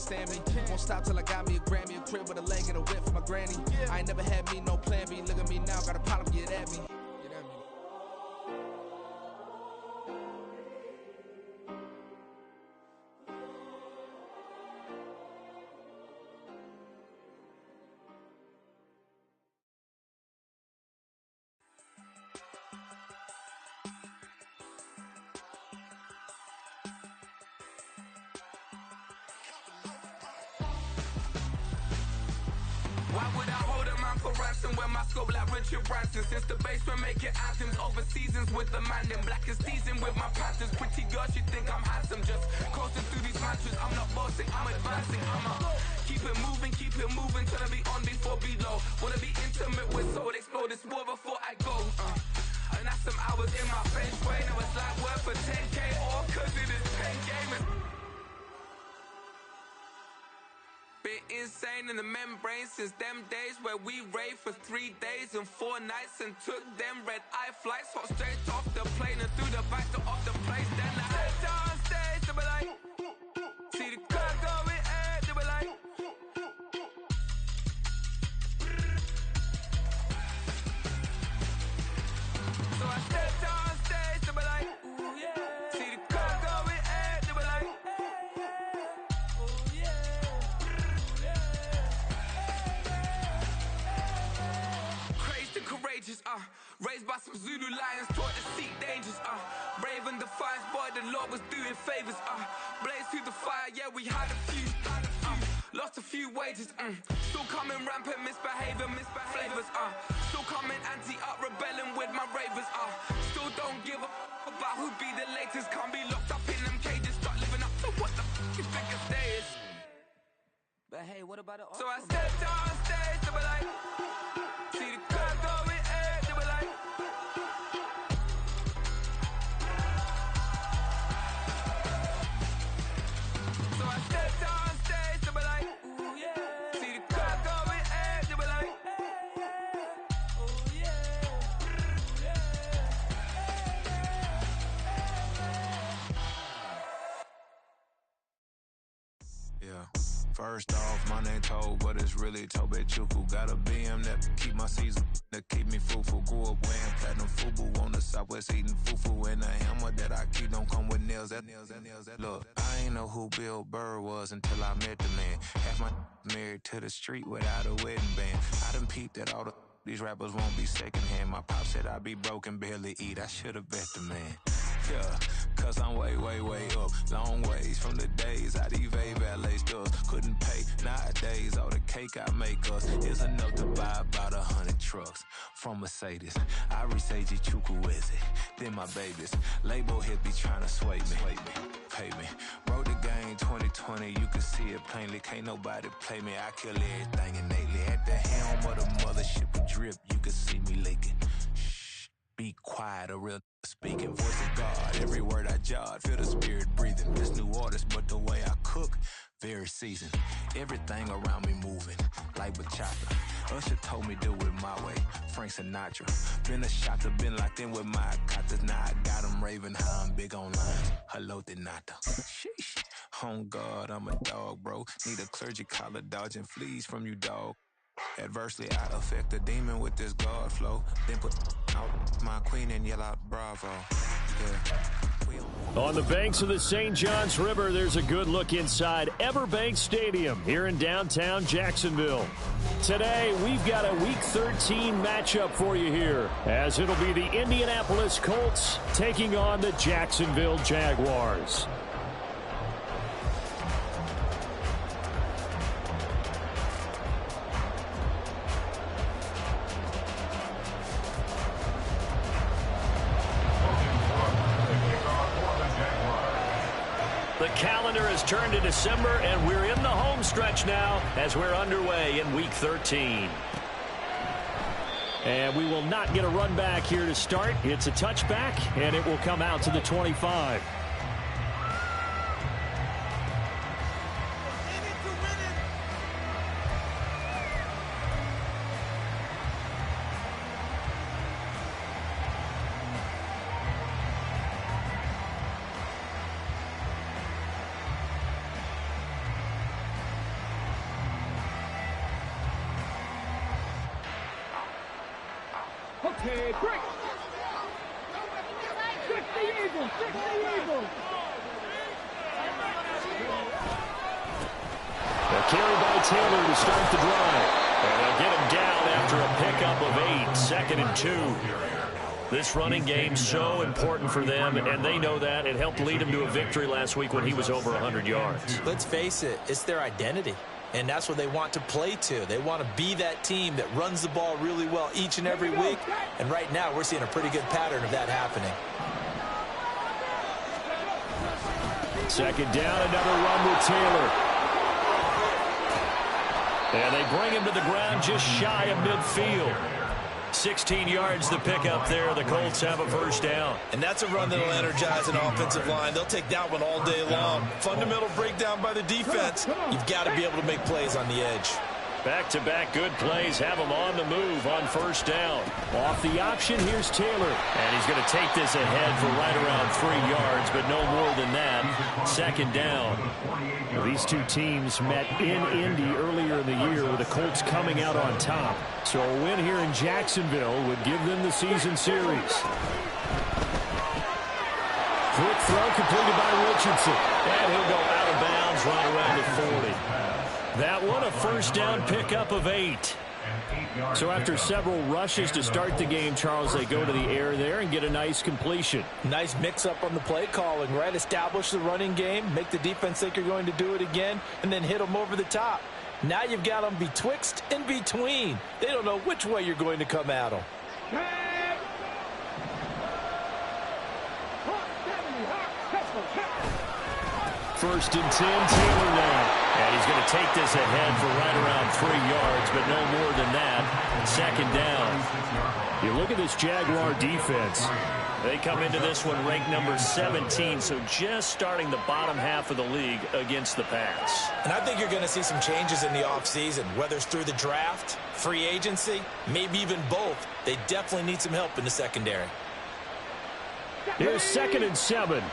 stand me. Won't stop till I got me a Grammy, a crib with a leg and a whip for my granny. I ain't never had me no plan B. Look at me now, got a problem, get at me. Why would I hold a man for ransom when my scope like Richard Branson? Since the basement making anthems over seasons with the man, then black is seasoned with my panthers. Pretty girls, you think I'm handsome, just coasting through these mantras. I'm not bossing, I'm advancing. Keep it moving, till I be on before below. Wanna be intimate with soul, explore this war before I go. And that's some hours in my bench brain. Now it's like work for 10K, all cause it is pen gaming. Bit insane in the membrane since them days where we raved for 3 days and 4 nights and took them red eye flights, hot straight off the plane and through the back door of the place. Then I stepped on stage, they were like, see the crowd going ahead, they were like, so I stepped on stage, they were like, ooh yeah, see the crowd going ahead, they were like, oh yeah. Courageous, raised by some Zulu lions, taught to seek dangers, brave and defiant, boy, the Lord was doing favors, blaze through the fire, yeah, we had a few, lost a few wages, still coming rampant, misbehavior, flavors, still coming anti-up, rebelling with my ravers, still don't give a about who be the latest, can't be locked up in them cages, start living up to what the you think a day is. But hey, what about it? So I stepped on stage, they were like, see the crowd going ahead, they were like, so I stepped on stage, they were like, ooh yeah, see the crowd going ahead, they were like, oh yeah, Yeah. First off, my name Toad, but it's really Tobe Chuku. Got a BM that keep my season, that keep me fruitful. Grew up wearing platinum FUBU on the southwest eating fufu. And a hammer that I keep don't come with nails. Look, I ain't know who Bill Burr was until I met the man. Half my married to the street without a wedding band. I done peeped that all these rappers won't be secondhand. My pop said I'd be broke and barely eat. I should've bet the man. Yeah, cause I'm way up, long ways from the days I eBay valet stores couldn't pay. Nowadays, all the cake I make us is enough to buy about 100 trucks from Mercedes. I resage Chukwueze, then my babies. Label hit be trying to sway me, pay me. Wrote the game 2020, you can see it plainly. Can't nobody play me, I kill everything innately. At the helm of the mothership with drip, you can see me leaking. Shh, be quiet, a real speaking, voice of God, every word I jot, feel the spirit breathing. This new artist, but the way I cook, very seasoned. Everything around me moving, like bachata. Usher told me do it my way, Frank Sinatra. Been a shotter, been locked in with my katas. Now I got them raving how I'm big online. Hello, Denata. Sheesh. On God, I'm a dog, bro. Need a clergy collar, dodging fleas from you, dog. Adversely, I affect the demon with this God flow. Then put out my queen and yell out bravo. Yeah. On the banks of the St. Johns River, there's a good look inside Everbank Stadium here in downtown Jacksonville. Today, we've got a Week 13 matchup for you here, as it'll be the Indianapolis Colts taking on the Jacksonville Jaguars. The calendar has turned to December, and we're in the home stretch now as we're underway in Week 13. And we will not get a run back here to start. It's a touchback, and it will come out to the 25. A carry by Taylor to start the drive. And they'll get him down after a pickup of 8, 2nd and 2. This running game so important for them, and they know that. It helped lead them to a victory last week when he was over 100 yards. Let's face it, it's their identity, and that's what they want to play to. They want to be that team that runs the ball really well each and every week, and right now we're seeing a pretty good pattern of that happening. 2nd down, another run with Taylor. And they bring him to the ground just shy of midfield. 16 yards the pickup there. The Colts have a 1st down. And that's a run that'll energize an offensive line. They'll take that one all day long. Fundamental breakdown by the defense. You've got to be able to make plays on the edge. Back-to-back good plays have him on the move on 1st down. Off the option, here's Taylor. And he's going to take this ahead for right around 3 yards, but no more than that. 2nd down. These two teams met in Indy earlier in the year with the Colts coming out on top. So a win here in Jacksonville would give them the season series. Quick throw completed by Richardson. And he'll go out of bounds right around the 40. That one a 1st down pickup of 8. So after several rushes to start the game, Charles, they go to the air there and get a nice completion. Nice mix-up on the play calling, right? Establish the running game, make the defense think you're going to do it again, and then hit them over the top. Now you've got them betwixt and between. They don't know which way you're going to come at them. 1st and 10, Taylor now. And he's going to take this ahead for right around 3 yards, but no more than that. 2nd down. You look at this Jaguar defense. They come into this one ranked number 17, so just starting the bottom half of the league against the pass. And I think you're going to see some changes in the offseason, whether it's through the draft, free agency, maybe even both. They definitely need some help in the secondary. Here's 2nd and 7.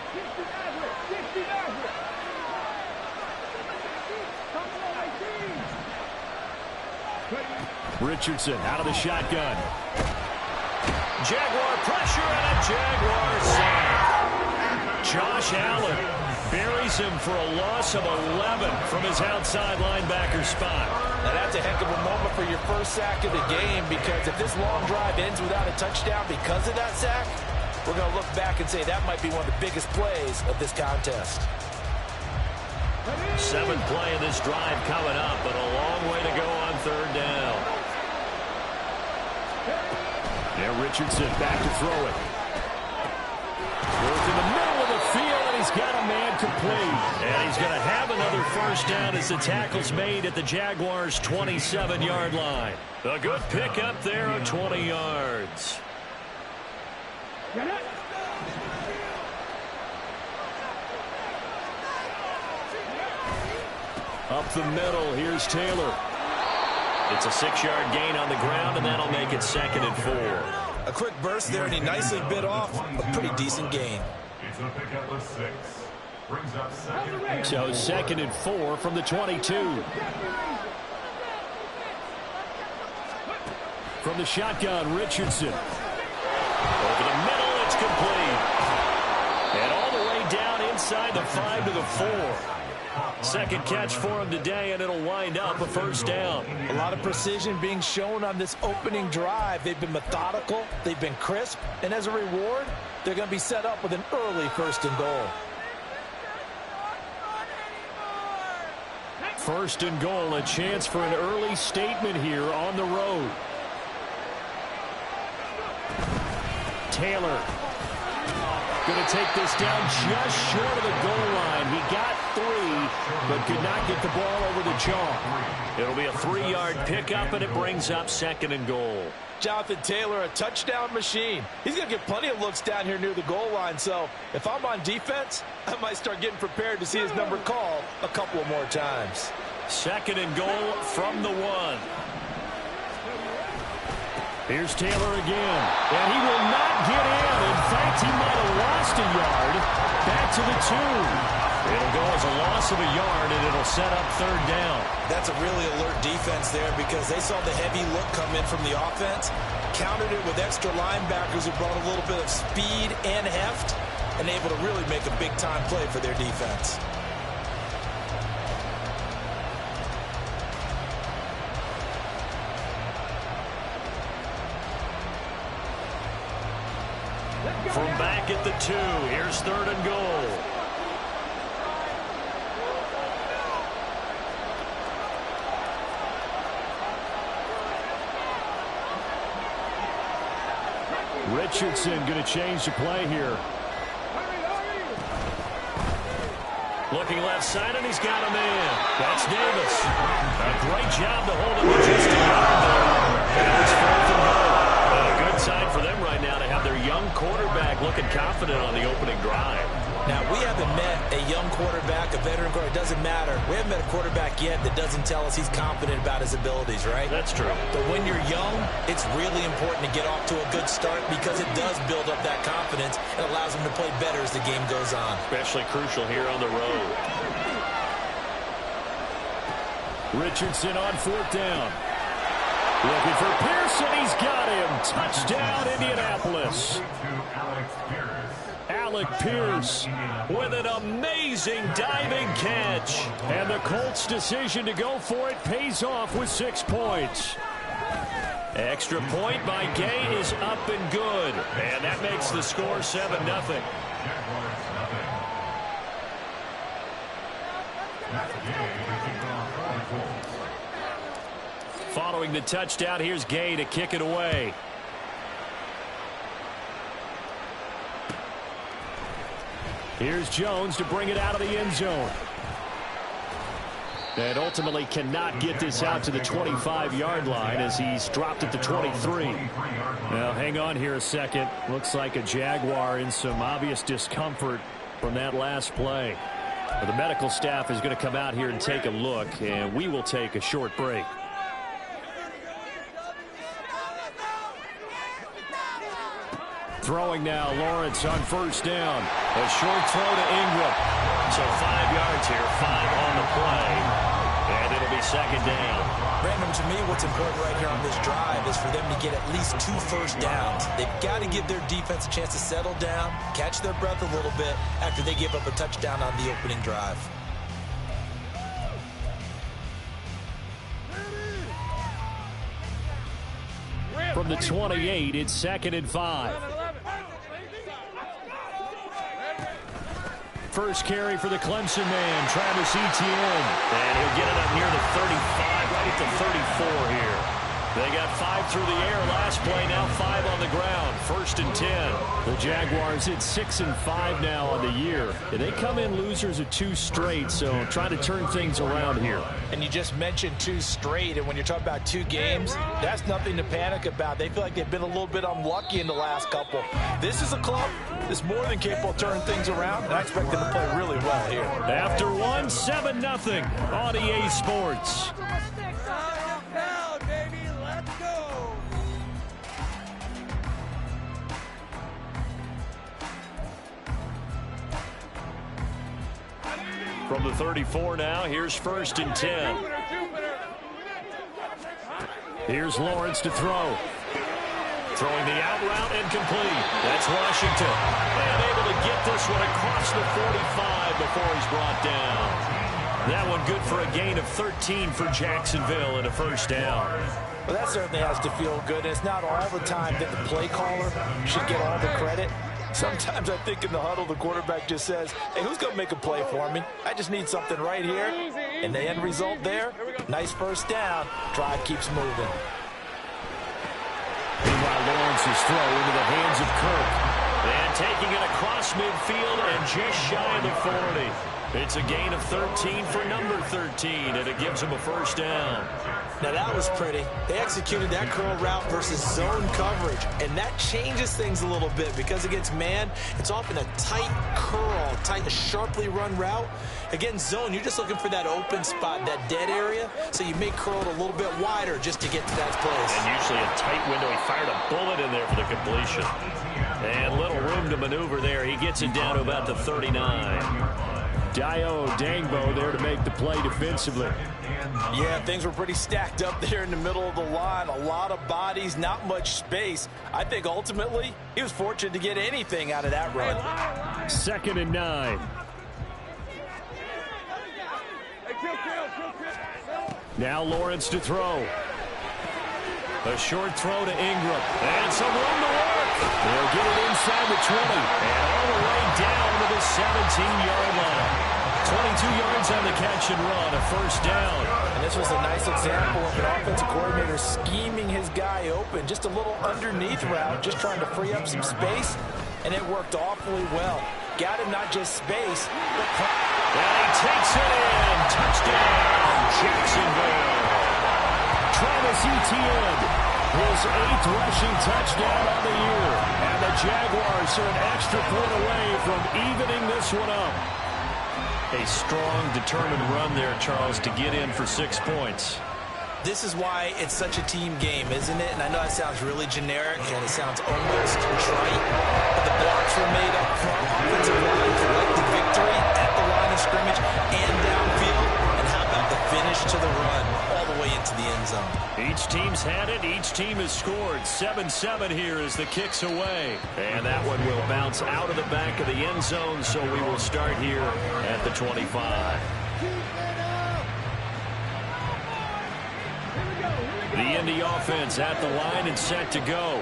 Richardson out of the shotgun. Jaguar pressure and a Jaguar sack. Josh Allen buries him for a loss of 11 from his outside linebacker spot. Now that's a heck of a moment for your 1st sack of the game, because if this long drive ends without a touchdown because of that sack, we're going to look back and say that might be one of the biggest plays of this contest. 7th play of this drive coming up, but a long way to go on 3rd down. Now Richardson back to throw it. Goes in the middle of the field, and he's got a man complete. And he's going to have another 1st down as the tackle's made at the Jaguars' 27-yard line. A good pickup there of 20 yards. Up the middle, here's Taylor. It's a 6-yard gain on the ground, and that'll make it 2nd and 4. A quick burst there, and he nicely bit off a pretty decent gain. It's a pickup of 6. Brings up 2nd. So 2nd and 4 from the 22. From the shotgun, Richardson. Over the middle, it's complete. And all the way down inside the 5 to the 4. 2nd catch for him today, and it'll wind up a 1st down. A lot of precision being shown on this opening drive. They've been methodical, they've been crisp, and as a reward, they're going to be set up with an early 1st and goal. 1st and goal, a chance for an early statement here on the road. Taylor going to take this down just short of the goal line. He got 3, but could not get the ball over the chalk. It'll be a 3-yard pickup, and it brings up 2nd and goal. Jonathan Taylor, a touchdown machine. He's going to get plenty of looks down here near the goal line, so if I'm on defense, I might start getting prepared to see his number called a couple of more times. 2nd and goal from the 1. Here's Taylor again, and he will not get in. In fact, he might have lost a yard. Back to the 2. It'll go as a loss of a yard, and it'll set up third down. That's a really alert defense there because they saw the heavy look come in from the offense, countered it with extra linebackers who brought a little bit of speed and heft, and able to really make a big-time play for their defense. From back at the 2, here's third and goal. Richardson going to change the play here. Looking left side, and he's got a man. That's Davis. A great job to hold him to just a yard there. And it's fourth and goal. A good sign for them right now to have their young quarterback looking confident on the opening drive. Now, we haven't met a young quarterback, a veteran quarterback. It doesn't matter. We haven't met a quarterback yet that doesn't tell us he's confident about his abilities, right? That's true. But when you're young, it's really important to get off to a good start because it does build up that confidence and allows them to play better as the game goes on. Especially crucial here on the road. Richardson on fourth down. Looking for Pearson. He's got him. Touchdown, Indianapolis. Alec Pierce with an amazing diving catch. And the Colts' decision to go for it pays off with 6 points. Extra point by Gay is up and good. And that makes the score 7-0. Following the touchdown, here's Gay to kick it away. Here's Jones to bring it out of the end zone. And ultimately cannot get this out to the 25-yard line as he's dropped at the 23. Now, hang on here a second. Looks like a Jaguar in some obvious discomfort from that last play. Well, the medical staff is going to come out here and take a look, and we will take a short break. Throwing now, Lawrence on first down. A short throw to Ingram. So 5 yards here, 5 on the play. And it'll be second down. Brandon, to me, what's important right here on this drive is for them to get at least 2 first downs. They've got to give their defense a chance to settle down, catch their breath a little bit after they give up a touchdown on the opening drive. From the 28, it's 2nd and 5. First carry for the Clemson man, Travis Etienne. And he'll get it up near the 35, right at the 34 here. They got 5 through the air last play, now 5 on the ground. 1st and 10. The Jaguars hit 6 and 5 now on the year. They come in losers of 2 straight, so trying to turn things around here. And you just mentioned 2 straight, and when you're talking about 2 games, that's nothing to panic about. They feel like they've been a little bit unlucky in the last couple. This is a club that's more than capable of turning things around, and I expect them to play really well here. After 1, 7-0 on EA Sports. From the 34 now, here's 1st and 10. Here's Lawrence to throw. Throwing the out route and complete. That's Washington. And able to get this one across the 45 before he's brought down. That one good for a gain of 13 for Jacksonville and a first down. Well, that certainly has to feel good. And it's not all the time that the play caller should get all the credit. Sometimes I think in the huddle, the quarterback just says, hey, who's going to make a play for me? I just need something right here. And the end result there, nice first down. Drive keeps moving. Meanwhile, Lawrence's throw into the hands of Kirk. And taking it across midfield and just shy of the 40. It's a gain of 13 for number 13, and it gives him a first down. Now that was pretty. They executed that curl route versus zone coverage, and that changes things a little bit because against man, it's often a tight curl, tight, sharply run route. Against zone, you're just looking for that open spot, that dead area, so you may curl it a little bit wider just to get to that place. And usually a tight window. He fired a bullet in there for the completion. And little room to maneuver there. He gets it down to about the 39. Dio Dangbo there to make the play defensively. Yeah, things were pretty stacked up there in the middle of the line. A lot of bodies, not much space. I think ultimately he was fortunate to get anything out of that run. 2nd and 9. Now Lawrence to throw. A short throw to Ingram. And some room to work. They'll get it inside the 20. And all the way down to the 17-yard line. 22 yards on the catch and run, a first down. And this was a nice example of an offensive coordinator scheming his guy open. Just a little underneath route, just trying to free up some space. And it worked awfully well. Got him not just space, but... And he takes it in. Touchdown, Jacksonville. Travis Etienne, his 8th rushing touchdown on the year. And the Jaguars are an extra point away from evening this one up. A strong, determined run there, Charles, to get in for 6 points. This is why it's such a team game, isn't it? And I know that sounds really generic and it sounds almost trite, but the blocks were made up front. Offensive line collected victory at the line of scrimmage and downfield. And how about the finish to the run all the way into the end zone? Each team's had it. Each team has scored. 7-7 here as the kick's away. And that one will bounce out of the back of the end zone, so we will start here at the 25. The Indy offense at the line and set to go.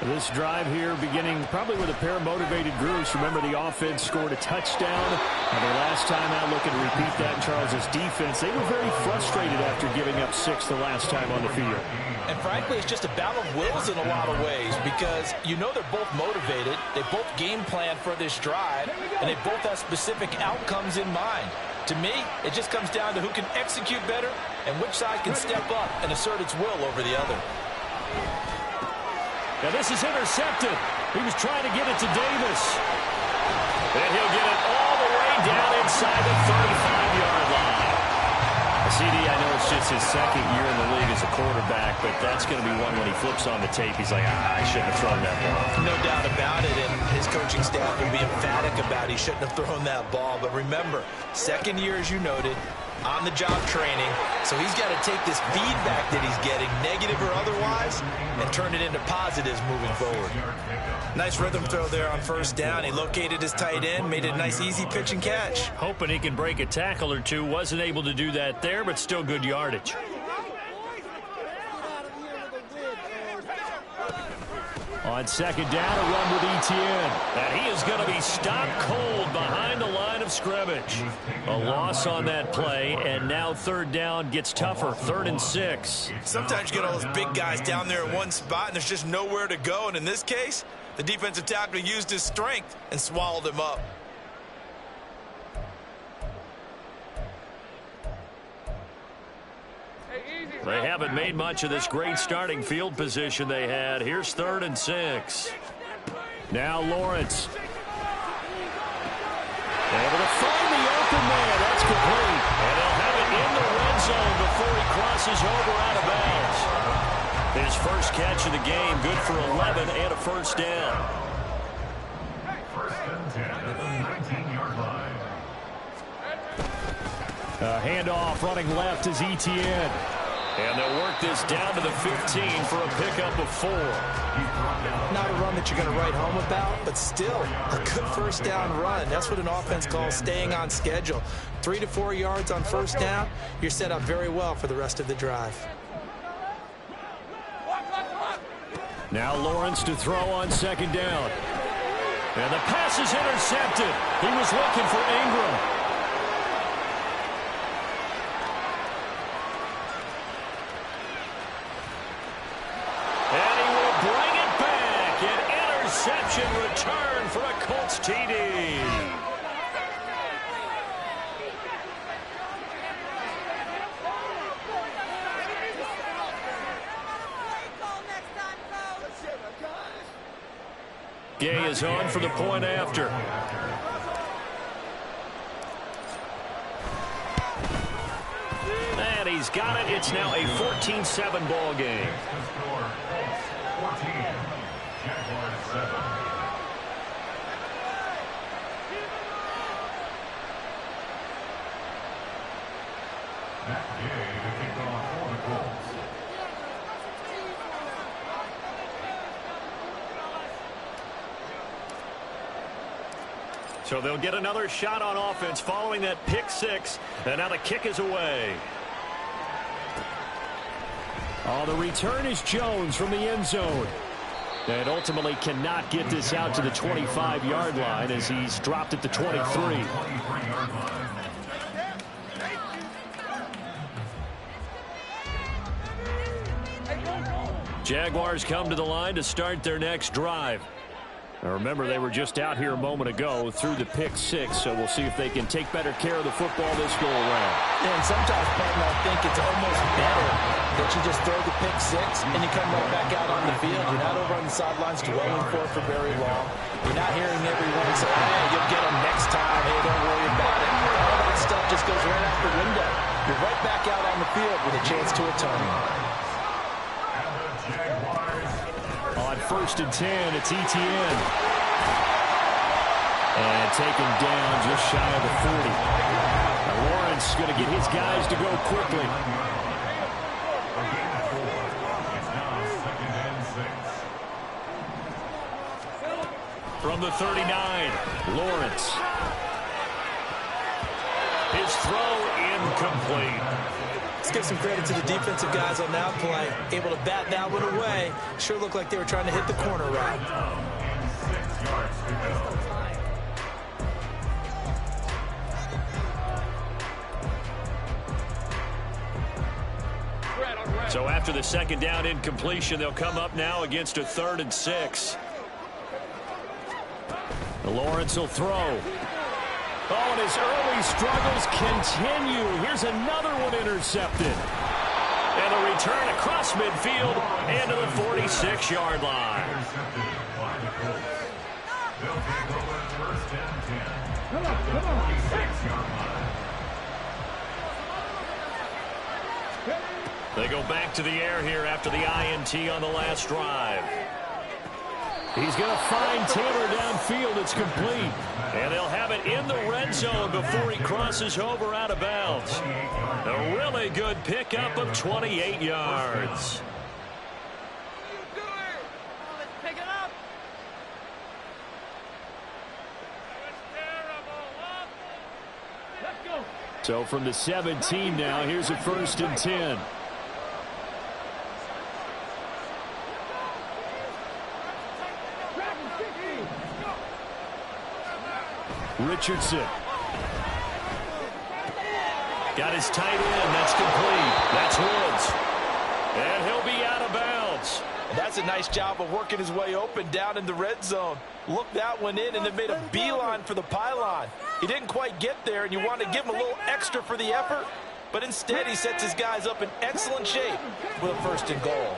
This drive here beginning probably with a pair of motivated groups. Remember, the offense scored a touchdown. And their last time out, looking to repeat that, Charles' defense. They were very frustrated after giving up 6 the last time on the field. And frankly, it's just a battle of wills in a lot of ways because you know they're both motivated. They both game plan for this drive, and they both have specific outcomes in mind. To me, it just comes down to who can execute better and which side can step up and assert its will over the other. Now this is intercepted. He was trying to get it to Davis. And he'll get it all the way down inside the 35-yard line. CD, I know it's just his 2nd year in the league as a quarterback, but that's going to be one when he flips on the tape. He's like, I shouldn't have thrown that ball. No doubt about it, and his coaching staff will be emphatic about he shouldn't have thrown that ball. But remember, 2nd year, as you noted, on-the-job training, so he's got to take this feedback that he's getting, negative or otherwise, and turn it into positives moving forward. Nice rhythm throw there on first down. He located his tight end, made it a nice easy pitch and catch. Hoping he can break a tackle or two. Wasn't able to do that there, but still good yardage. On 2nd down, a run with Etienne. And he is going to be stopped cold behind the line of scrimmage. A loss on that play, and now 3rd down gets tougher. 3rd and 6. Sometimes you get all those big guys down there in one spot, and there's just nowhere to go. And in this case, the defensive tackle used his strength and swallowed him up. They haven't made much of this great starting field position they had. Here's 3rd and 6. Now Lawrence. Able to find the open man. That's complete. And they'll have it in the red zone before he crosses over out of bounds. His first catch of the game, good for 11 and a first down. 1st and 10, 19-yard line. A handoff running left is Etienne. And they'll work this down to the 15 for a pickup of 4. Not a run that you're going to write home about, but still a good first down run. That's what an offense calls staying on schedule. 3 to 4 yards on first down, you're set up very well for the rest of the drive. Now Lawrence to throw on 2nd down. And the pass is intercepted. He was looking for Ingram. Interception return for a Colts TD. Gay is on for the point after. And he's got it. It's now a 14-7 ball game. That gig to kick off for the Colts. So they'll get another shot on offense following that pick six. And now the kick is away. Oh, the return is Jones from the end zone. And ultimately cannot get this out to the 25-yard line as he's dropped at the 23. Jaguars come to the line to start their next drive. Now remember, they were just out here a moment ago through the pick six, so we'll see if they can take better care of the football this go around. And sometimes, partner, I think it's almost better that you just throw the pick six and you come right back out on the field. You're not over on the sidelines dwelling for it for very long. You're not hearing everyone say, hey, you'll get them next time. Hey, don't worry about it. All that stuff just goes right out the window. You're right back out on the field with a chance to atone. On 1st and 10, it's ETN. And taken down just shy of the 40. Now Lawrence going to get his guys to go quickly. From the 39, Lawrence. His throw incomplete. Let's give some credit to the defensive guys on that play. Able to bat that one away. Sure looked like they were trying to hit the corner route. So after the second down incompletion, they'll come up now against a 3rd and 6. Lawrence will throw. Oh, and his early struggles continue. Here's another one intercepted. And a return across midfield and to the 46-yard line. They'll take over 1st and 10. The 46-yard line. They go back to the air here after the INT on the last drive. He's going to find Taylor downfield. It's complete. And they'll have it in the red zone before he crosses over out of bounds. A really good pickup of 28 yards. So from the 17 now, here's a 1st and 10. Richardson. Got his tight end. That's complete. That's Woods. And he'll be out of bounds. That's a nice job of working his way open down in the red zone. Looked that one in and then made a beeline for the pylon. He didn't quite get there, and you want to give him a little extra for the effort. But instead, he sets his guys up in excellent shape with a 1st and goal.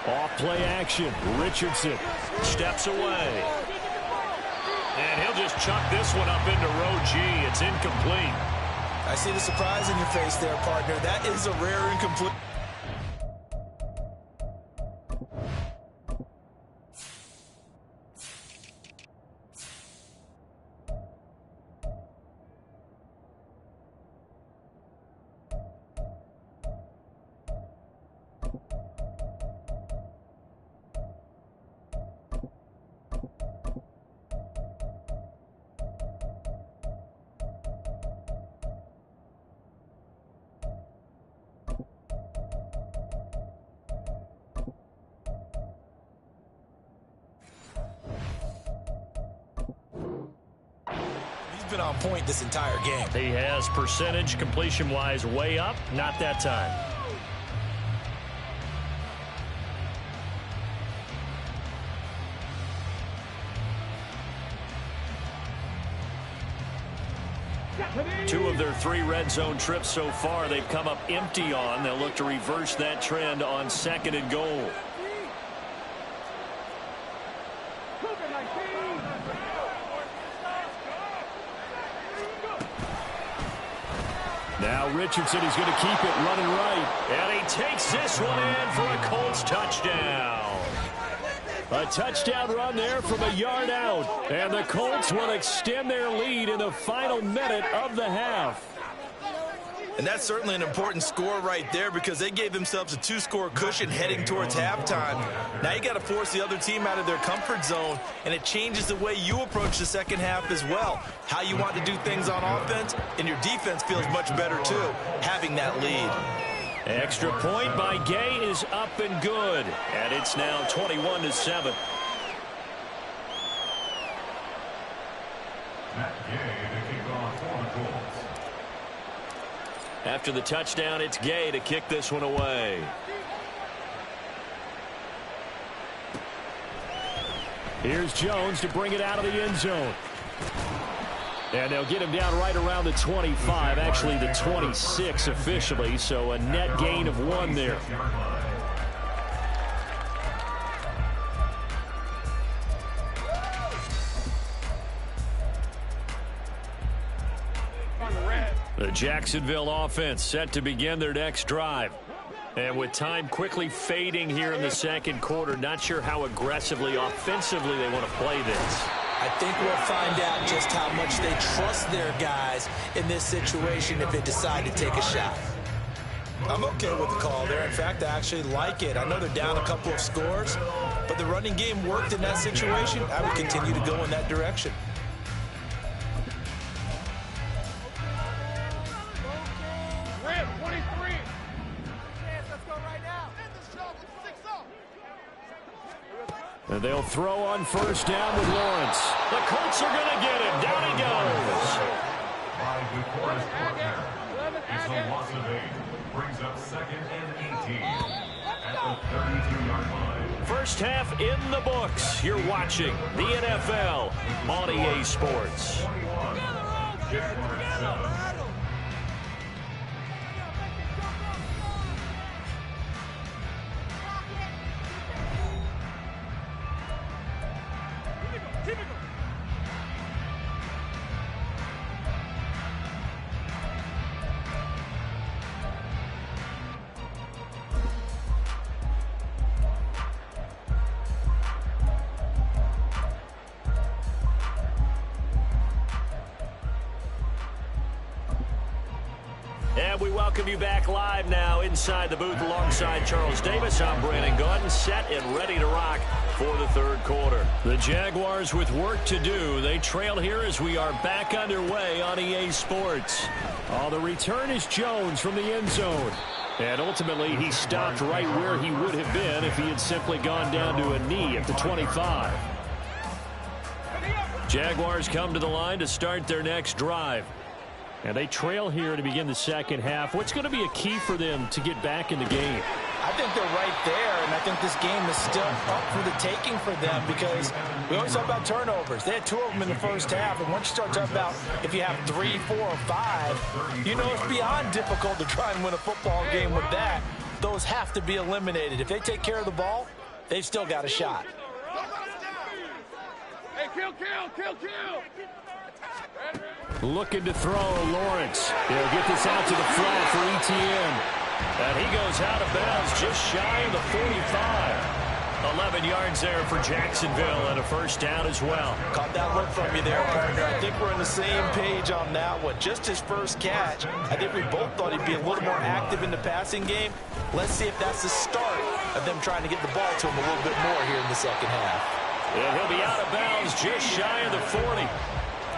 Off play action. Richardson steps away. And he'll just chuck this one up into row G. It's incomplete. I see the surprise in your face there, partner. That is a rare incomplete. Been on point this entire game. He has percentage completion-wise way up. Not that time. Two of their 3 red zone trips so far they've come up empty on. They'll look to reverse that trend on 2nd and goal. Now Richardson is going to keep it running right. And he takes this one in for a Colts touchdown. A touchdown run there from a yard out. And the Colts will extend their lead in the final minute of the half. And that's certainly an important score right there because they gave themselves a 2-score cushion heading towards halftime. Now you got to force the other team out of their comfort zone, and it changes the way you approach the second half as well. How you want to do things on offense, and your defense feels much better too, having that lead. Extra point by Gay is up and good, and it's now 21-7. Matt Gay to kick off for the Colts. After the touchdown, it's Gay to kick this one away. Here's Jones to bring it out of the end zone. And they'll get him down right around the 25, actually the 26 officially, so a net gain of 1 there. The Jacksonville offense set to begin their next drive. And with time quickly fading here in the second quarter, not sure how aggressively, offensively they want to play this. I think we'll find out just how much they trust their guys in this situation if they decide to take a shot. I'm okay with the call there. In fact, I actually like it. I know they're down a couple of scores, but the running game worked in that situation. I would continue to go in that direction. And they'll throw on first down with Lawrence. The Colts are going to get him. Down he goes. By DeForest Buckner. It's a loss of 8. Brings up 2nd and 18 at the 32-yard line. First half in the books. You're watching the NFL on EA Sports. 21. Pittsburgh 7. And we welcome you back live now inside the booth alongside Charles Davis. I'm Brandon Gordon, set and ready to rock for the third quarter. The Jaguars with work to do. They trail here as we are back underway on EA Sports. The return is Jones from the end zone. And ultimately, he stopped right where he would have been if he had simply gone down to a knee at the 25. Jaguars come to the line to start their next drive. And they trail here to begin the second half. What's going to be a key for them to get back in the game? I think they're right there, and I think this game is still up for the taking for them because we always talk about turnovers. They had 2 of them in the first half, and once you start talking about if you have 3, 4, or 5, you know it's beyond difficult to try and win a football game with that. Those have to be eliminated. If they take care of the ball, they've still got a shot. Hey, kill. Looking to throw Lawrence. He'll get this out to the flat for Etienne. And he goes out of bounds just shy of the 45. 11 yards there for Jacksonville and a first down as well. Caught that look from you there, partner. I think we're on the same page on that one. Just his first catch. I think we both thought he'd be a little more active in the passing game. Let's see if that's the start of them trying to get the ball to him a little bit more here in the second half. And he'll be out of bounds just shy of the 40.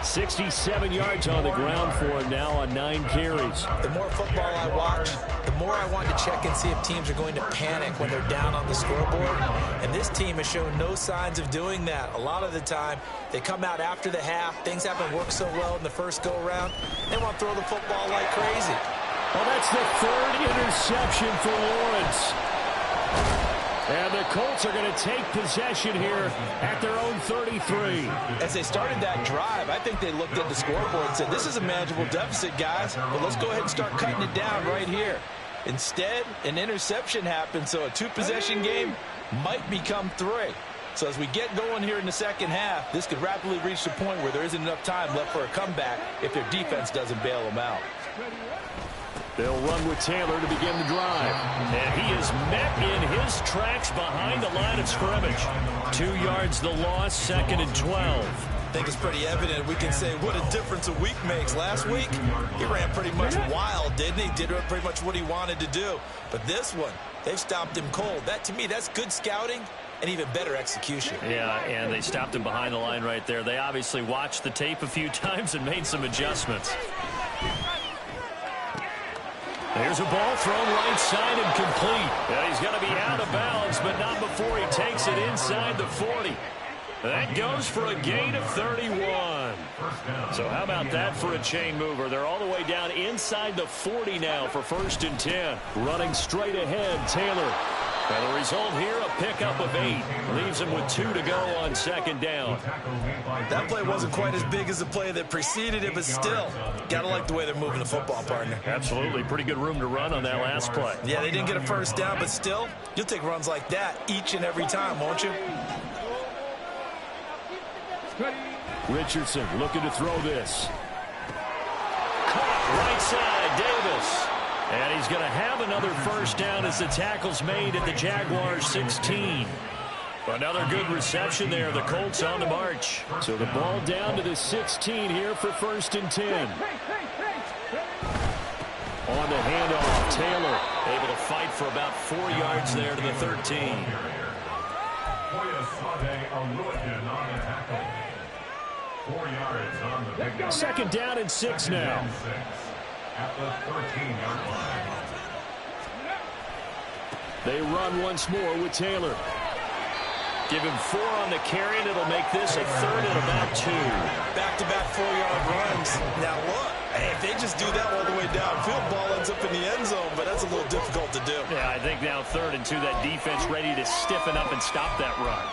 67 yards on the ground for him now on 9 carries. The more football I watch, the more I want to check and see if teams are going to panic when they're down on the scoreboard. And this team has shown no signs of doing that. A lot of the time, they come out after the half. Things haven't worked so well in the first go-around. They want to throw the football like crazy. Well, that's the 3rd interception for Lawrence. And the Colts are going to take possession here at their own 33. As they started that drive, I think they looked at the scoreboard and said, this is a manageable deficit, guys, but let's go ahead and start cutting it down right here. Instead, an interception happened, so a 2-possession game might become 3. So as we get going here in the second half, this could rapidly reach the point where there isn't enough time left for a comeback if their defense doesn't bail them out. They'll run with Taylor to begin the drive. And he is met in his tracks behind the line of scrimmage. 2 yards the loss, 2nd and 12. I think it's pretty evident. We can say what a difference a week makes. Last week, he ran pretty much wild, didn't he? Did pretty much what he wanted to do. But this one, they stopped him cold. That, to me, that's good scouting and even better execution. Yeah, and they stopped him behind the line right there. They obviously watched the tape a few times and made some adjustments. There's a ball thrown right side and complete. And he's going to be out of bounds, but not before he takes it inside the 40. That goes for a gain of 31. So how about that for a chain mover? They're all the way down inside the 40 now for 1st and 10. Running straight ahead, Taylor. And the result here, a pickup of 8. Leaves him with 2 to go on 2nd down. That play wasn't quite as big as the play that preceded it, but still, gotta like the way they're moving the football, partner. Absolutely. Pretty good room to run on that last play. Yeah, they didn't get a 1st down, but still, you'll take runs like that each and every time, won't you? Richardson looking to throw this. Caught right side, Davis. And he's going to have another 1st down as the tackle's made at the Jaguars 16. Another good reception there. The Colts on the march. So the ball down to the 16 here for 1st and 10. On the handoff, Taylor able to fight for about 4 yards there to the 13. 4 yards on the big 2nd down and 6 now. At the 13-yard line. They run once more with Taylor. Give him 4 on the carry, and it'll make this a 3rd and about 2. Back-to-back 4-yard runs. Now look, hey, if they just do that all the way downfield, ball ends up in the end zone, but that's a little difficult to do. Yeah, I think now 3rd and 2, that defense ready to stiffen up and stop that run.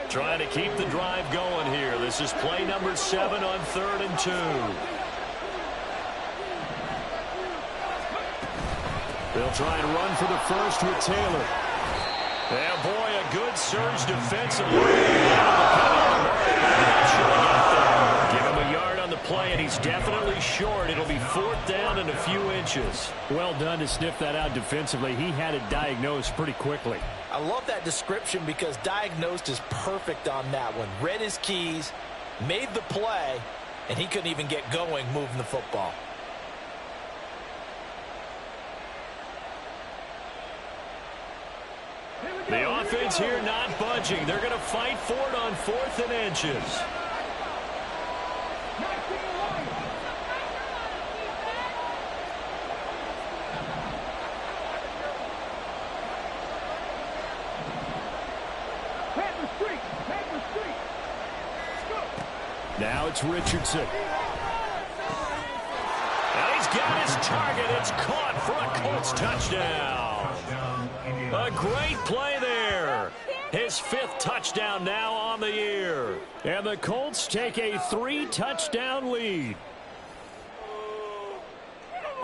Trying to keep the drive going here. This is play number 7 on 3rd and 2. They'll try and run for the 1st with Taylor. Yeah, boy, a good surge defensively. Give him a yard on the play, and he's definitely short. It'll be 4th down and a few inches. Well done to sniff that out defensively. He had it diagnosed pretty quickly. I love that description because diagnosed is perfect on that one. Read his keys, made the play, and he couldn't even get going moving the football. The offense here not budging. They're going to fight for it on 4th and inches. Now it's Richardson. And he's got his target. It's caught for a Colts touchdown. A great play there. His 5th touchdown now on the year. And the Colts take a 3-touchdown lead.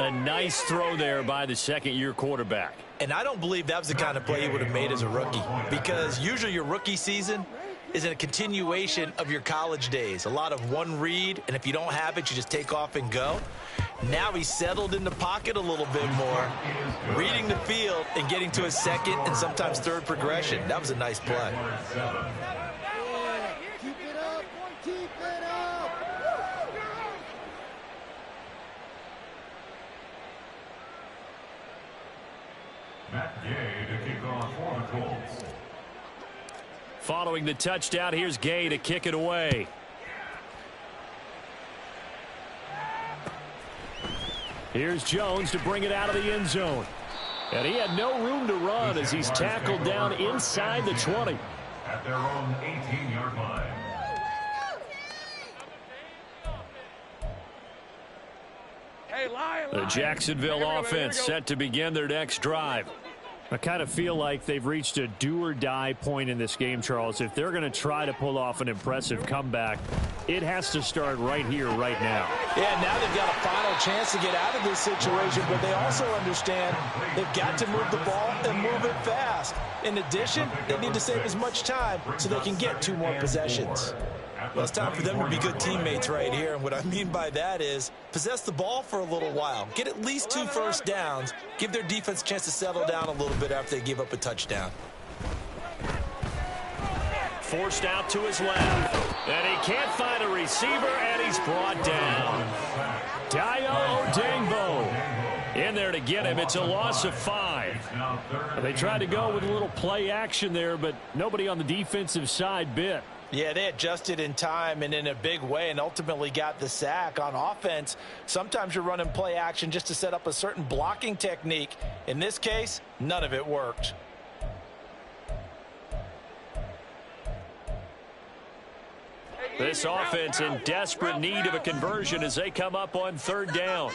A nice throw there by the 2nd-year quarterback. And I don't believe that was the kind of play he would have made as a rookie, because usually your rookie season is a continuation of your college days. A lot of one read, and if you don't have it, you just take off and go. Now he's settled in the pocket a little bit more, reading the field and getting to his 2nd and sometimes 3rd progression. That was a nice play. Matt Gay to kick off for the Colts. Following the touchdown, here's Gay to kick it away. Here's Jones to bring it out of the end zone. And he had no room to run as he's tackled down inside the 20. At their own 18-yard line. The Jacksonville offense set to begin their next drive. I kind of feel like they've reached a do-or-die point in this game, Charles. If they're going to try to pull off an impressive comeback, it has to start right here, right now. Yeah, now they've got a final chance to get out of this situation, but they also understand they've got to move the ball and move it fast. In addition, they need to save as much time so they can get 2 more possessions. Well, it's time for them to be good teammates right here, and what I mean by that is possess the ball for a little while, get at least 2 first downs, give their defense a chance to settle down a little bit after they give up a touchdown. Forced out to his left, and he can't find a receiver, and he's brought down. Dayo Odengbo in there to get him. It's a loss of 5. They tried to go with a little play action there, but nobody on the defensive side bit. Yeah, they adjusted in time and in a big way and ultimately got the sack. On offense, sometimes you're running play action just to set up a certain blocking technique. In this case, none of it worked. This offense in desperate need of a conversion as they come up on 3rd down.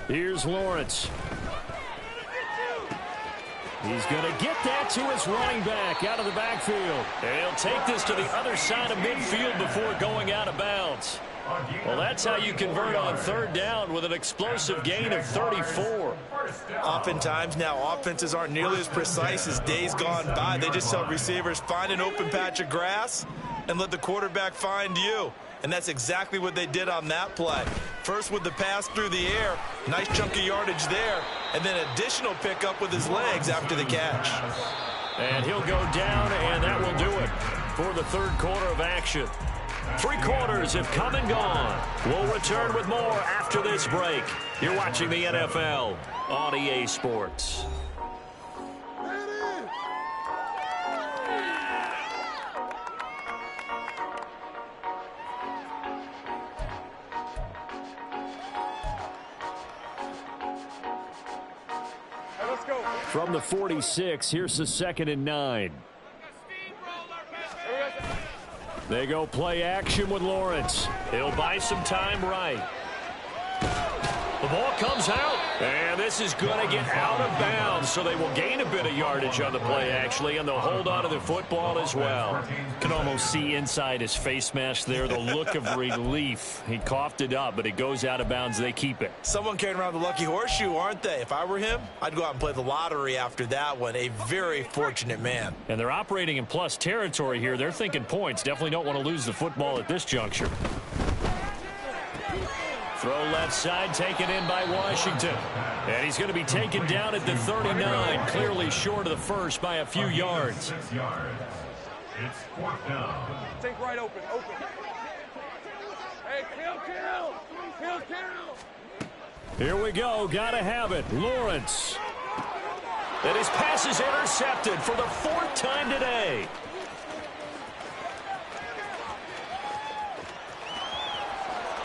Here's Lawrence. He's going to get that to his running back out of the backfield. And he'll take this to the other side of midfield before going out of bounds. Well, that's how you convert on 3rd down with an explosive gain of 34. Oftentimes now, offenses aren't nearly as precise as days gone by. They just tell receivers, find an open patch of grass and let the quarterback find you. And that's exactly what they did on that play. First with the pass through the air, nice chunk of yardage there, and then additional pickup with his legs after the catch. And he'll go down, and that will do it for the 3rd quarter of action. 3 quarters have come and gone. We'll return with more after this break. You're watching the NFL on EA Sports. From the 46, here's the 2nd and 9. They go play action with Lawrence. He'll buy some time right. The ball comes out, and this is going to get out of bounds, so they will gain a bit of yardage on the play, actually, and they'll hold on to the football as well. Can almost see inside his face mask there the look of relief. He coughed it up, but it goes out of bounds. They keep it. Someone carrying around the lucky horseshoe, aren't they? If I were him, I'd go out and play the lottery after that one. A very fortunate man. And they're operating in plus territory here. They're thinking points. Definitely don't want to lose the football at this juncture. Throw left side, taken in by Washington. And he's going to be taken down at the 39, clearly short of the first by a few yards. It's 4th down. Take right open. Hey, kill. Here we go, got to have it. Lawrence. And his pass is intercepted for the 4th time today.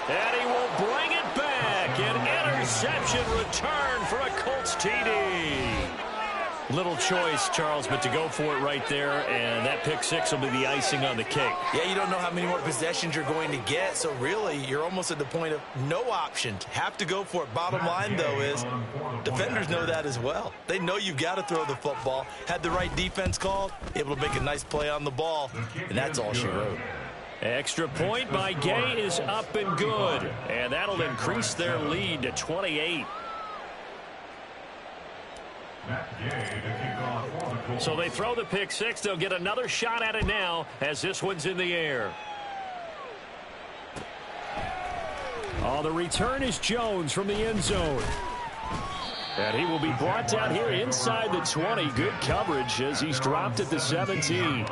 And he will bring it back. An interception return for a Colts TD. Little choice, Charles, but to go for it right there, and that pick 6 will be the icing on the cake. Yeah, you don't know how many more possessions you're going to get, so really you're almost at the point of no option. Have to go for it. Bottom line, though, is defenders know that as well. They know you've got to throw the football. Had the right defense called, able to make a nice play on the ball, and that's all she wrote. Extra point by Gay is up and good, and that'll increase their lead to 28. So they throw the pick 6. They'll get another shot at it now as this one's in the air. Oh, the return is Jones from the end zone. And he will be brought down here inside the 20. Good coverage as he's dropped at the 17.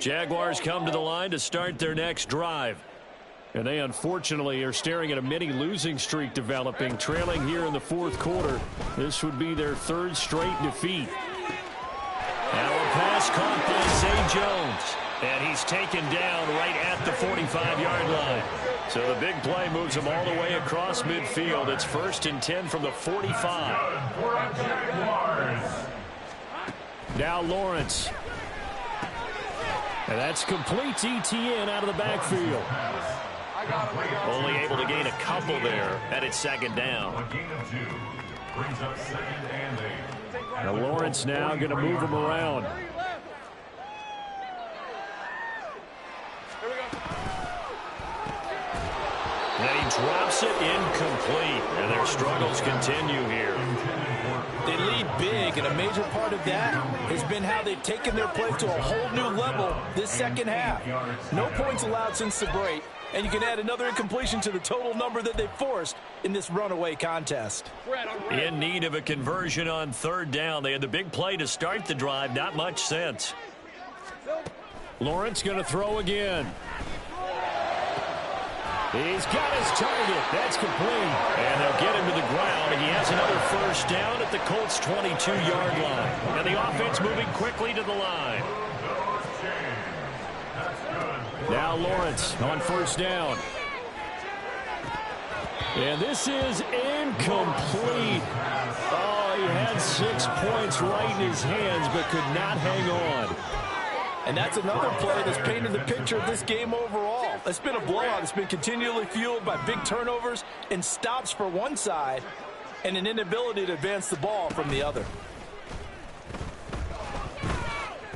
Jaguars come to the line to start their next drive. And they unfortunately are staring at a mini losing streak developing, trailing here in the 4th quarter. This would be their 3rd straight defeat. Now a pass caught by Zay Jones. And he's taken down right at the 45-yard line. So the big play moves him all the way across midfield. It's 1st and 10 from the 45. Now Lawrence. And that's complete ETN out of the backfield. Only able to gain a couple there, and it's 2nd down. A gain of 2 brings up 2nd and 8. Now Lawrence now going to move him around. And he drops it incomplete. And their struggles continue here. They lead big, and a major part of that has been how they've taken their play to a whole new level this second half. No points allowed since the break, and you can add another incompletion to the total number that they forced in this runaway contest. In need of a conversion on third down. They had the big play to start the drive. Not much sense. Lawrence going to throw again. He's got his target. That's complete. And they'll get him to the ground. And he has another first down at the Colts' 22-yard line. And the offense moving quickly to the line. Now Lawrence on first down. And this is incomplete. Oh, he had 6 points right in his hands but could not hang on. And that's another play that's painted the picture of this game overall. It's been a blowout. It's been continually fueled by big turnovers and stops for one side and an inability to advance the ball from the other.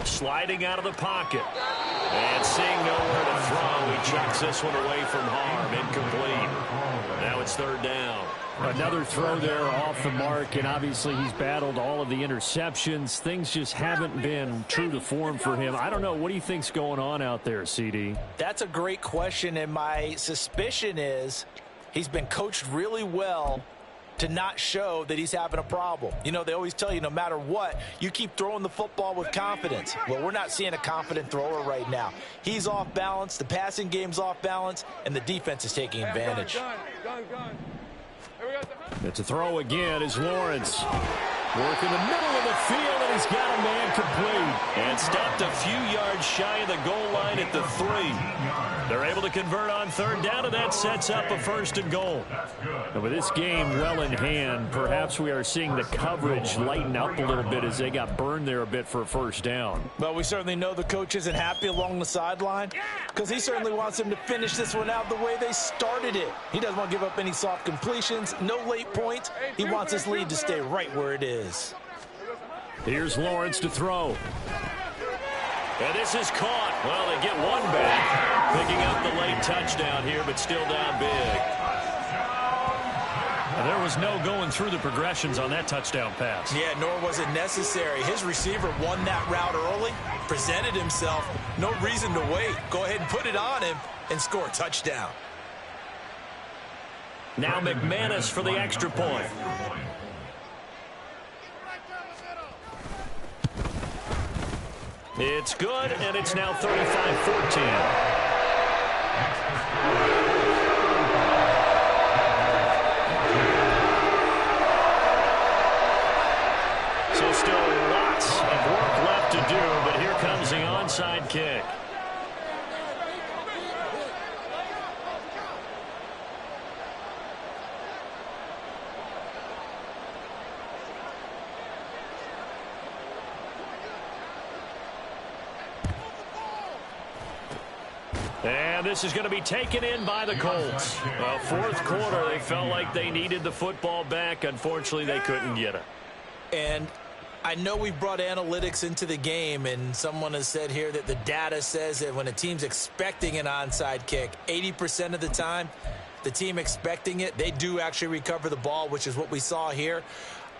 Sliding out of the pocket. And seeing nowhere to throw, he chucks this one away from harm. Incomplete. Now it's third down. Another throw there off the mark, and obviously he's battled all of the interceptions. Things just haven't been true to form for him. I don't know. What do you think's going on out there, CD? That's a great question, and my suspicion is he's been coached really well to not show that he's having a problem. You know, they always tell you no matter what, you keep throwing the football with confidence. Well, we're not seeing a confident thrower right now. He's off balance, the passing game's off balance, and the defense is taking advantage. It's a throw again as Lawrence working the middle of the field, and he's got a man complete. And stopped a few yards shy of the goal line at the 3. They're able to convert on third down, and that sets up a first and goal. And with this game well in hand, perhaps we are seeing the coverage lighten up a little bit as they got burned there a bit for a first down. Well, we certainly know the coach isn't happy along the sideline because he certainly wants them to finish this one out the way they started it. He doesn't want to give up any soft completions, no late points. He wants his lead to stay right where it is. Here's Lawrence to throw. And this is caught. Well, they get one back. Picking up the late touchdown here, but still down big. And there was no going through the progressions on that touchdown pass. Yeah, nor was it necessary. His receiver won that route early, presented himself. No reason to wait. Go ahead and put it on him and score a touchdown. Now McManus for the extra point. It's good, and it's now 35-14. So still lots of work left to do, but here comes the onside kick. And this is going to be taken in by the Colts. Fourth quarter, they felt like they needed the football back. Unfortunately, they couldn't get it. And I know we brought analytics into the game, and someone has said here that the data says that when a team's expecting an onside kick, 80% of the time, the team expecting it, they do actually recover the ball, which is what we saw here.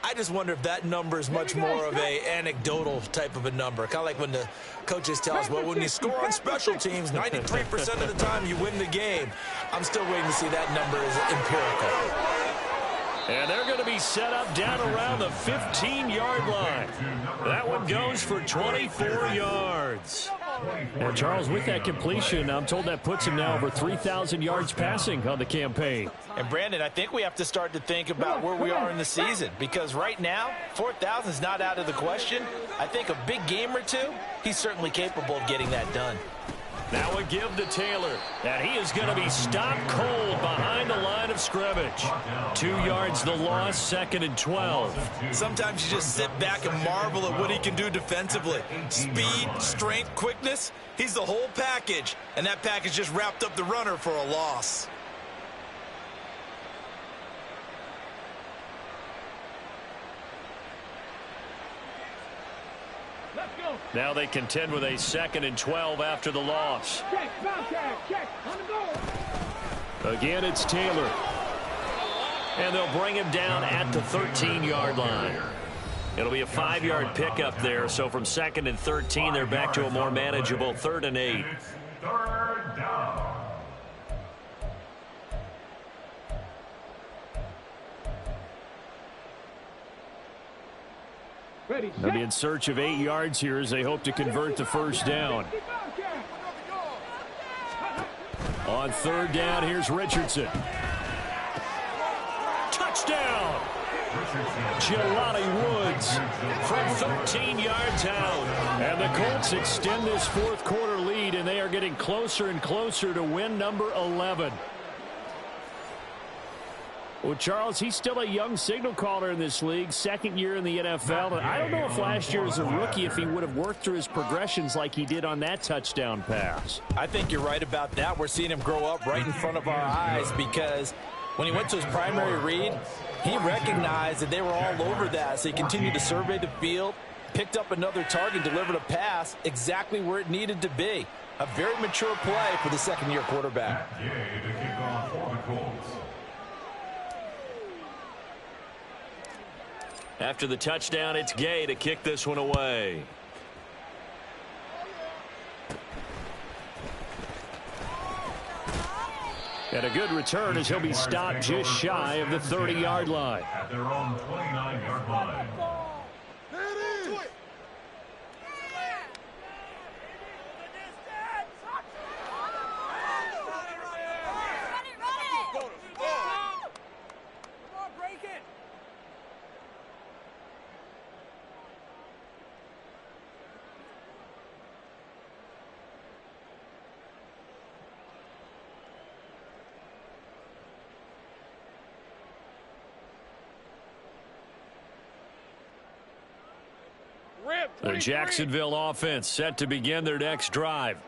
I just wonder if that number is much more of a anecdotal type of a number. Kind of like when the coaches tell us, well, when you score on special teams, 93% of the time you win the game. I'm still waiting to see that number is empirical. And they're going to be set up down around the 15-yard line. That one goes for 24 yards. And Charles, with that completion, I'm told that puts him now over 3,000 yards passing on the campaign. And Brandon, I think we have to start to think about where we are in the season, because right now, 4,000 is not out of the question. I think a big game or two, he's certainly capable of getting that done. Now a give to Taylor, and he is going to be stopped cold behind the line of scrimmage. 2 yards the loss, 2nd and 12. Sometimes you just sit back and marvel at what he can do defensively. Speed, strength, quickness, he's the whole package, and that package just wrapped up the runner for a loss. Now they contend with a 2nd and 12 after the loss. Again, it's Taylor. And they'll bring him down at the 13-yard line. It'll be a 5-yard pickup there. So from 2nd and 13, they're back to a more manageable 3rd and 8. Third down. They'll be in search of 8 yards here as they hope to convert the first down. On 3rd down, here's Richardson. Touchdown! Jelani Woods from 13 yards out. And the Colts extend this 4th quarter lead, and they are getting closer and closer to win number 11. Well, Charles, he's still a young signal caller in this league, 2nd year in the NFL. And I don't know if last year as a rookie if he would have worked through his progressions like he did on that touchdown pass. I think you're right about that. We're seeing him grow up right in front of our eyes because when he went to his primary read, he recognized that they were all over that. So he continued to survey the field, picked up another target, delivered a pass exactly where it needed to be. A very mature play for the 2nd-year quarterback. To kick off for the Colts. After the touchdown, it's Gay to kick this one away. And a good return as he'll be stopped just shy of the 30-yard line. At their own 29-yard line. The Jacksonville offense set to begin their next drive.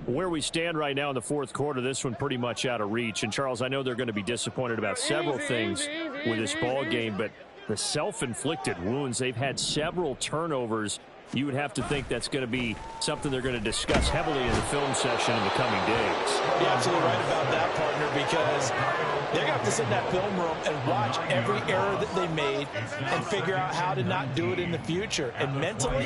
Where we stand right now in the 4th quarter, this one pretty much out of reach. And, Charles, I know they're going to be disappointed about several things with this ball game, but the self-inflicted wounds, they've had several turnovers. You would have to think that's going to be something they're going to discuss heavily in the film session in the coming days. You're absolutely right about that, partner, because they're going to have to sit in that film room and watch every error that they made and figure out how to not do it in the future. And mentally,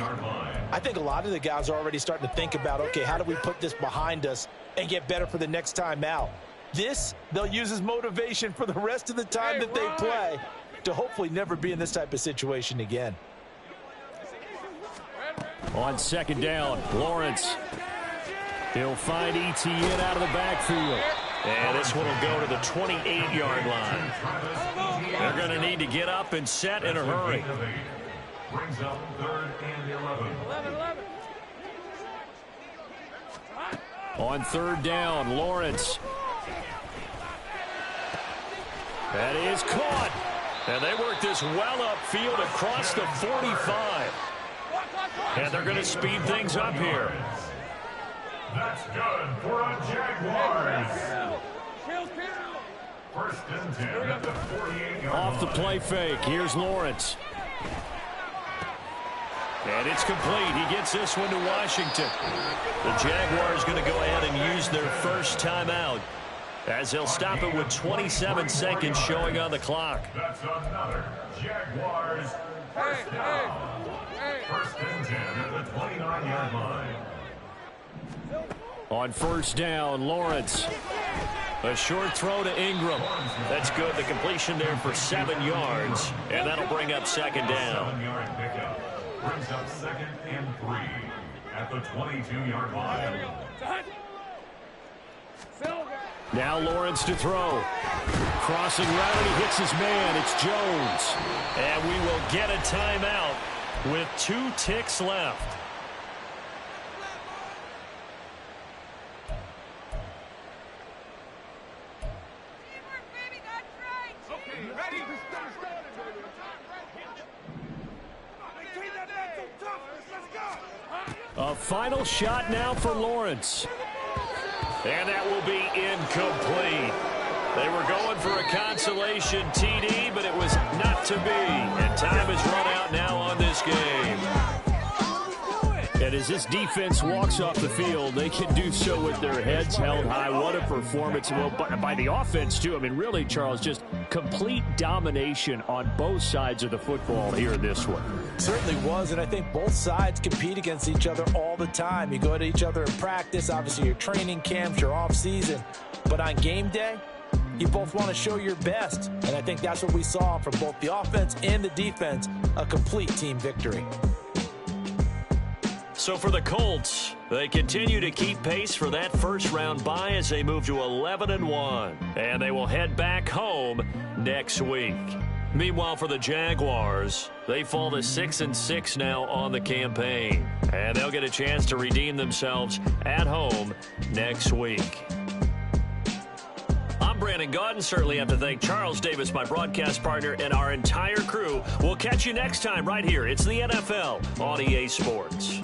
I think a lot of the guys are already starting to think about, okay, how do we put this behind us and get better for the next time out? This, they'll use as motivation for the rest of the time that they play to hopefully never be in this type of situation again. On 2nd down, Lawrence. He'll find Etienne out of the backfield. And this one will go to the 28-yard line. They're going to need to get up and set in a hurry. Brings up 3rd and 11. On 3rd down, Lawrence. That is caught. And they work this well upfield across the 45. And they're going to speed things up here. That's good for a Jaguars. 1st and 10 at the 48-yard line. Off the play fake. Here's Lawrence. And it's complete. He gets this one to Washington. The Jaguars going to go ahead and use their first timeout as they'll stop it with 27 seconds showing on the clock. That's another Jaguars first down. 1st and 10 at the 29-yard line. On 1st down, Lawrence. A short throw to Ingram. That's good. The completion there for 7 yards. And that'll bring up 2nd down. 7-yard pickup. Brings up 2nd and 3 at the 22-yard line. Now Lawrence to throw. Crossing route, and he hits his man. It's Jones. And we will get a timeout with 2 ticks left. A final shot now for Lawrence. And that will be incomplete. They were going for a consolation TD, but it was not to be. And time is run out now on this game. as this defense walks off the field, they can do so with their heads held high. What a performance. Well, by the offense, too. I mean, really, Charles, just complete domination on both sides of the football here in this one. Certainly was, and I think both sides compete against each other all the time. You go to each other in practice, obviously your training camps, your off-season. But on game day, you both want to show your best. And I think that's what we saw from both the offense and the defense, a complete team victory. So for the Colts, they continue to keep pace for that first-round bye as they move to 11-1. And they will head back home next week. Meanwhile, for the Jaguars, they fall to 6-6 now on the campaign. And they'll get a chance to redeem themselves at home next week. I'm Brandon Gaudin. Certainly have to thank Charles Davis, my broadcast partner, and our entire crew. We'll catch you next time right here. It's the NFL on EA Sports.